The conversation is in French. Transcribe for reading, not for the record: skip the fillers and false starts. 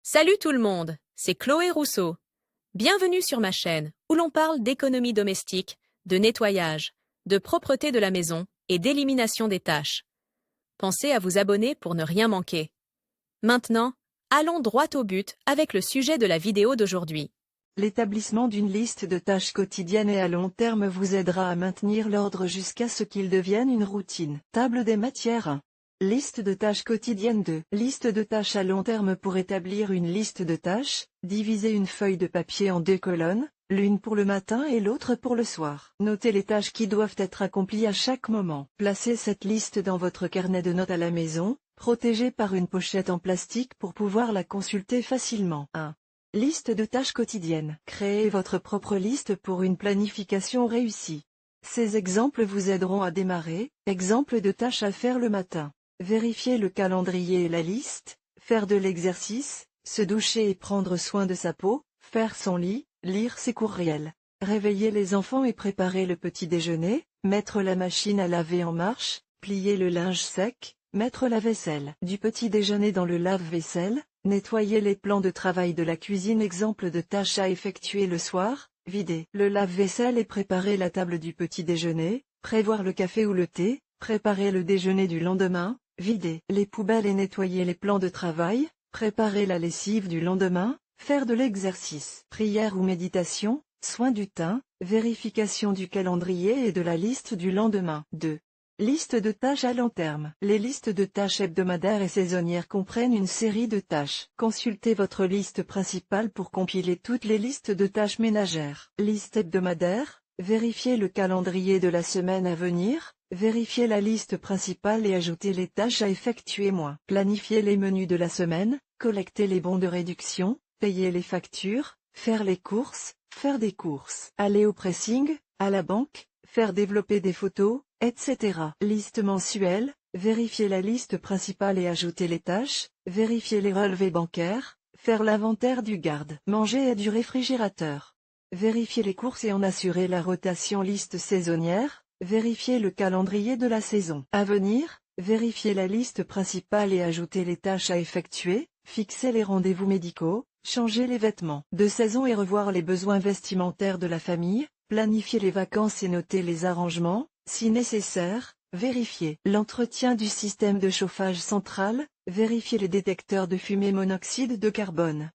Salut tout le monde, c'est Chloé Rousseau. Bienvenue sur ma chaîne où l'on parle d'économie domestique, de nettoyage, de propreté de la maison et d'élimination des tâches. Pensez à vous abonner pour ne rien manquer. Maintenant, allons droit au but avec le sujet de la vidéo d'aujourd'hui. L'établissement d'une liste de tâches quotidiennes et à long terme vous aidera à maintenir l'ordre jusqu'à ce qu'il devienne une routine. Table des matières 1. Liste de tâches quotidiennes 2. Liste de tâches à long terme. Pour établir une liste de tâches, divisez une feuille de papier en deux colonnes, l'une pour le matin et l'autre pour le soir. Notez les tâches qui doivent être accomplies à chaque moment. Placez cette liste dans votre carnet de notes à la maison, protégée par une pochette en plastique pour pouvoir la consulter facilement. 1. Liste de tâches quotidiennes. Créez votre propre liste pour une planification réussie. Ces exemples vous aideront à démarrer. Exemple de tâches à faire le matin. Vérifier le calendrier et la liste, faire de l'exercice, se doucher et prendre soin de sa peau, faire son lit, lire ses courriels. Réveiller les enfants et préparer le petit déjeuner, mettre la machine à laver en marche, plier le linge sec, mettre la vaisselle du petit déjeuner dans le lave-vaisselle, nettoyer les plans de travail de la cuisine. Exemple de tâches à effectuer le soir, vider le lave-vaisselle et préparer la table du petit déjeuner, prévoir le café ou le thé, préparer le déjeuner du lendemain, vider les poubelles et nettoyer les plans de travail, préparer la lessive du lendemain, faire de l'exercice. Prière ou méditation, soin du teint, vérification du calendrier et de la liste du lendemain. 2. Liste de tâches à long terme. Les listes de tâches hebdomadaires et saisonnières comprennent une série de tâches. Consultez votre liste principale pour compiler toutes les listes de tâches ménagères. Liste hebdomadaire, vérifiez le calendrier de la semaine à venir, vérifiez la liste principale et ajoutez les tâches à effectuer. Planifiez les menus de la semaine, collecter les bons de réduction, payer les factures, faire les courses, faire des courses. Aller au pressing, à la banque, faire développer des photos, etc. Liste mensuelle, vérifier la liste principale et ajouter les tâches, vérifier les relevés bancaires, faire l'inventaire du garde-manger et du réfrigérateur. Vérifier les courses et en assurer la rotation. Liste saisonnière, vérifier le calendrier de la saison à venir, vérifier la liste principale et ajouter les tâches à effectuer, fixer les rendez-vous médicaux, changer les vêtements de saison et revoir les besoins vestimentaires de la famille, planifier les vacances et noter les arrangements, si nécessaire, vérifier l'entretien du système de chauffage central, vérifier les détecteurs de fumée monoxyde de carbone.